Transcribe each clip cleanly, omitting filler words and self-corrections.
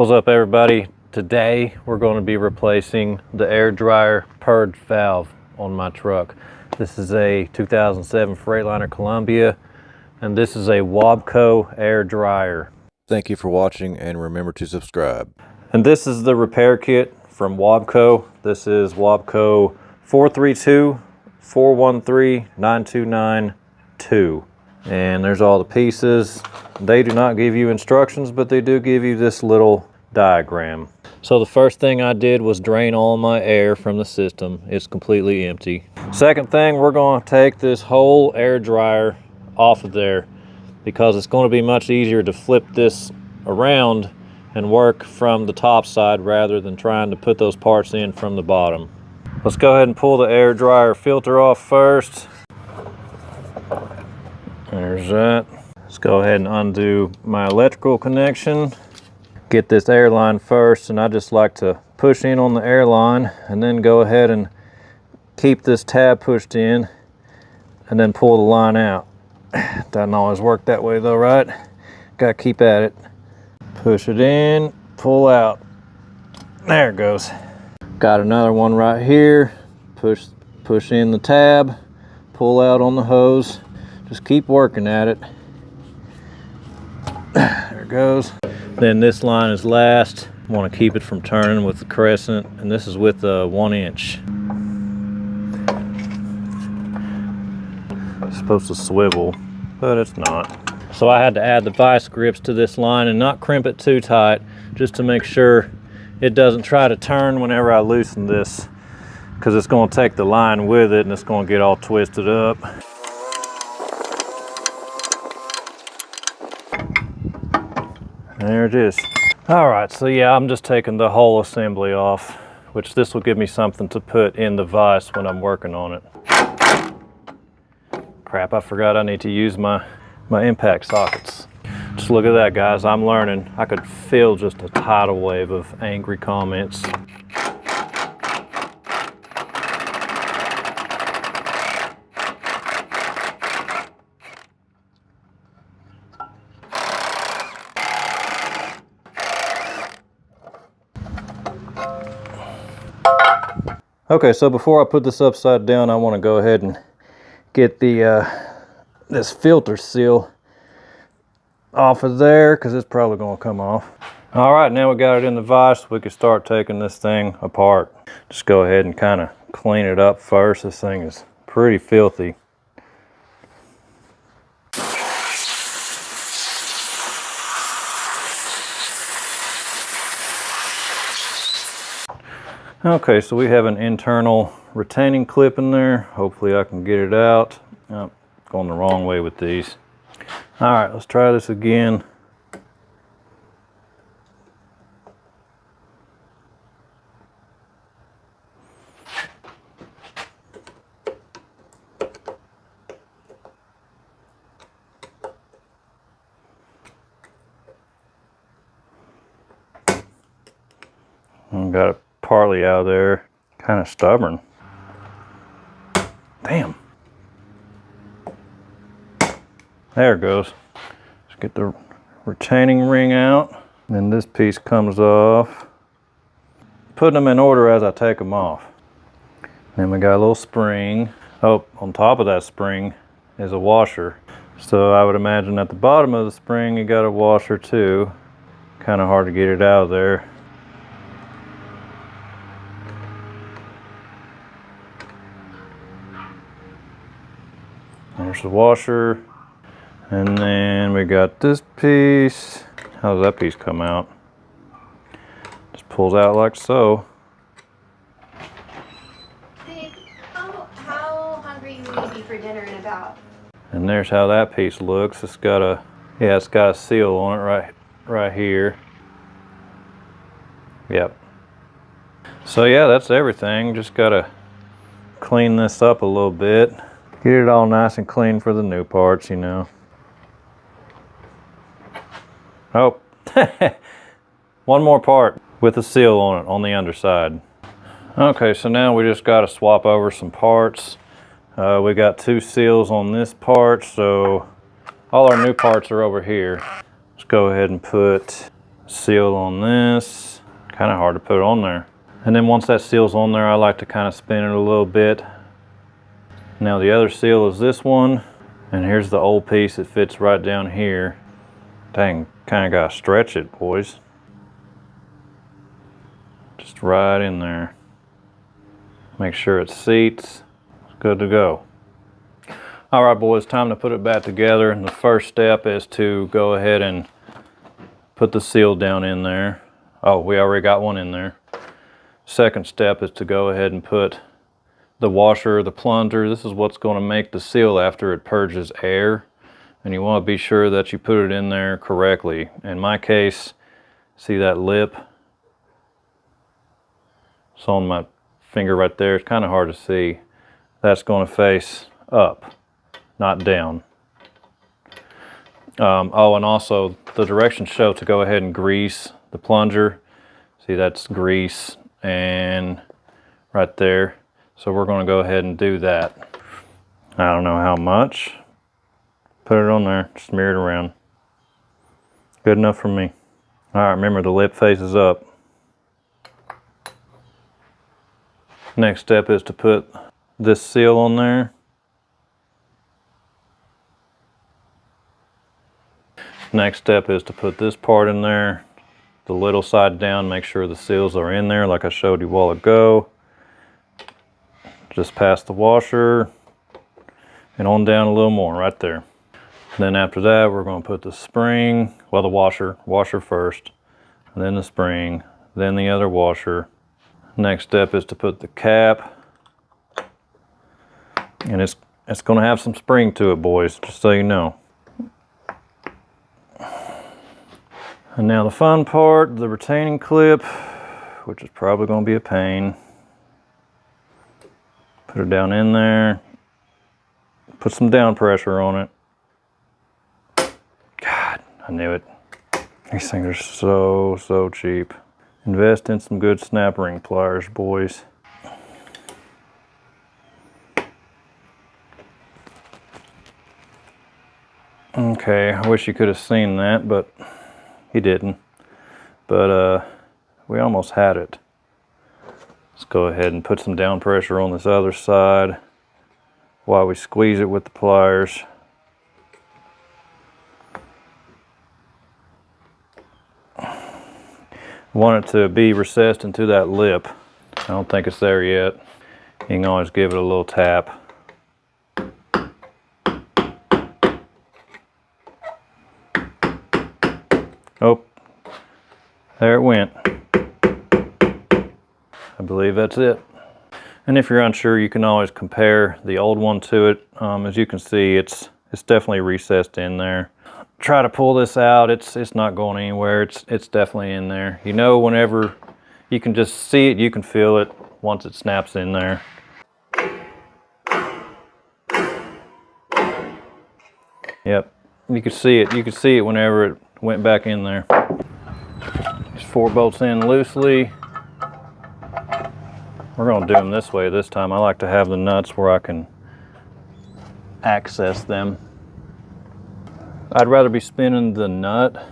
What's up, everybody? Today we're going to be replacing the air dryer purge valve on my truck. This is a 2007 Freightliner Columbia, and this is a Wabco air dryer. Thank you for watching, and remember to subscribe. And this is the repair kit from Wabco. This is Wabco 432-413-9292. And there's all the pieces. They do not give you instructions, but they do give you this little diagram. So the first thing I did was drain all my air from the system. It's completely empty. Second thing, we're going to take this whole air dryer off of there because it's going to be much easier to flip this around and work from the top side rather than trying to put those parts in from the bottom. Let's go ahead and pull the air dryer filter off first. There's that. Let's go ahead and undo my electrical connection. Get this air line first, and I just like to push in on the air line and then go ahead and keep this tab pushed in and then pull the line out. Doesn't always work that way though, right? Gotta keep at it. Push it in, pull out. There it goes. Got another one right here. Push in the tab, pull out on the hose. Just keep working at it. There it goes. Then this line is last. Want to keep it from turning with the crescent, and this is with a 1 inch. It's supposed to swivel, but it's not. So I had to add the vice grips to this line and not crimp it too tight, just to make sure it doesn't try to turn whenever I loosen this, because it's going to take the line with it and it's going to get all twisted up. There it is. All right, so yeah, I'm just taking the whole assembly off, which this will give me something to put in the vise when I'm working on it. Crap, I forgot I need to use my impact sockets. Just look at that, guys. I'm learning. I could feel just a tidal wave of angry comments. Okay, so before I put this upside down, I want to go ahead and get the this filter seal off of there, because it's probably going to come off. All right, now we got it in the vise. We can start taking this thing apart. Just go ahead and kind of clean it up first. This thing is pretty filthy. Okay, so we have an internal retaining clip in there. Hopefully I can get it out. Oh, going the wrong way with these. All right, let's try this again. Got it partly out of there. Kind of stubborn. Damn. There it goes. Let's get the retaining ring out. Then this piece comes off. Putting them in order as I take them off. Then we got a little spring. Oh, on top of that spring is a washer. So I would imagine at the bottom of the spring you got a washer too. Kind of hard to get it out of there. There's the washer, and then we got this piece. How does that piece come out? Just pulls out like so. Babe, how hungry will you be for dinner in about? And there's how that piece looks. It's got a seal on it right here. Yep. So yeah, that's everything. Just gotta clean this up a little bit. Get it all nice and clean for the new parts, you know. Oh, one more part with a seal on it on the underside. Okay, so now we just got to swap over some parts. We got 2 seals on this part, so all our new parts are over here. Let's go ahead and put seal on this. Kind of hard to put it on there. And then once that seal's on there, I like to kind of spin it a little bit. Now the other seal is this one, and here's the old piece that fits right down here. Dang, kind of gotta stretch it, boys. Just right in there. Make sure it seats. It's good to go. All right, boys, time to put it back together. And the first step is to go ahead and put the seal down in there. Oh, we already got one in there. Second step is to go ahead and put the washer, the plunger. This is what's going to make the seal after it purges air. And you want to be sure that you put it in there correctly. In my case, see that lip? It's on my finger right there. It's kind of hard to see. That's going to face up, not down. Oh, and also the directions show to go ahead and grease the plunger. See, that's grease and right there. So we're going to go ahead and do that. I don't know how much. Put it on there, smear it around. Good enough for me. All right, remember the lip faces up. Next step is to put this seal on there. Next step is to put this part in there, the little side down, make sure the seals are in there like I showed you a while ago. Just past the washer and on down a little more right there. Then after that, we're going to put the spring, well, the washer first, and then the spring, then the other washer. Next step is to put the cap, and it's going to have some spring to it, boys, just so you know. And now the fun part, the retaining clip, which is probably going to be a pain. Put it down in there, put some down pressure on it. God, I knew it. These things are so cheap. Invest in some good snap ring pliers, boys. Okay, I wish you could have seen that, but he didn't. But we almost had it. Let's go ahead and put some down pressure on this other side while we squeeze it with the pliers. Want it to be recessed into that lip. I don't think it's there yet. You can always give it a little tap. Oh, there it went. I believe that's it. And if you're unsure, you can always compare the old one to it. As you can see, it's definitely recessed in there. Try to pull this out. It's not going anywhere. It's definitely in there. You know, whenever you can just see it, you can feel it once it snaps in there. Yep, you could see it. You could see it whenever it went back in there. Just 4 bolts in loosely. We're going to do them this way this time. I like to have the nuts where I can access them. I'd rather be spinning the nut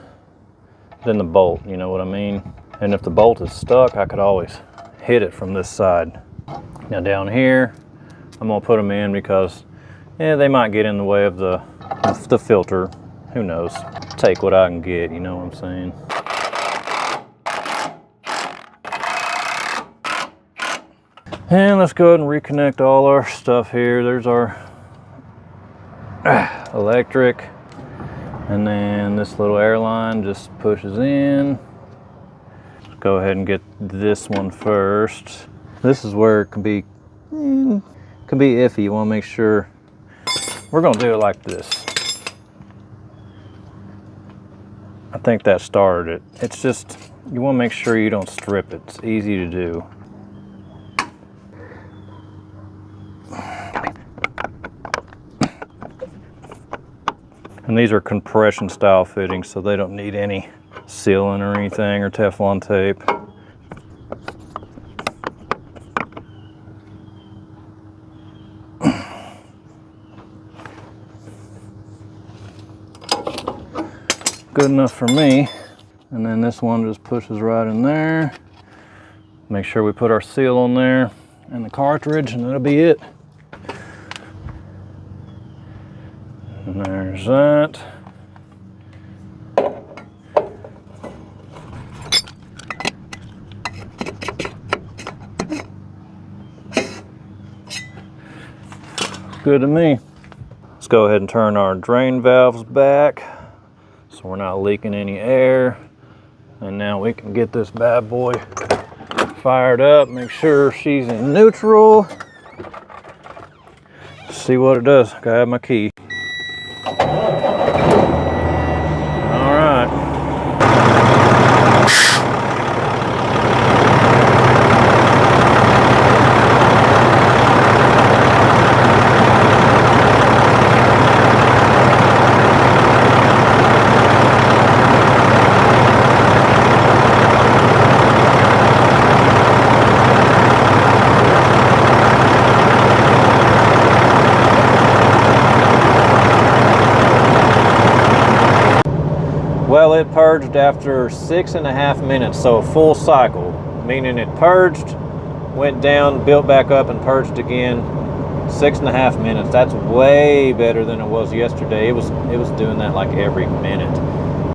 than the bolt, you know what I mean? And if the bolt is stuck, I could always hit it from this side. Now down here, I'm going to put them in because they might get in the way of the filter. Who knows? Take what I can get, you know what I'm saying? And let's go ahead and reconnect all our stuff here. There's our electric. And then this little airline just pushes in. Let's go ahead and get this one first. This is where it can be iffy. You want to make sure. We're going to do it like this. I think that started it. It's just, you want to make sure you don't strip it. It's easy to do. And these are compression style fittings, so they don't need any sealing or anything or Teflon tape. Good enough for me. And then this one just pushes right in there. Make sure we put our seal on there and the cartridge, and that'll be it. And there's that. Good to me. Let's go ahead and turn our drain valves back so we're not leaking any air. And now we can get this bad boy fired up. Make sure she's in neutral. See what it does. Gotta have my key. All right. Well, it purged after 6.5 minutes, so a full cycle, meaning it purged, went down, built back up, and purged again. 6.5 minutes. That's way better than it was yesterday. It was doing that like every minute.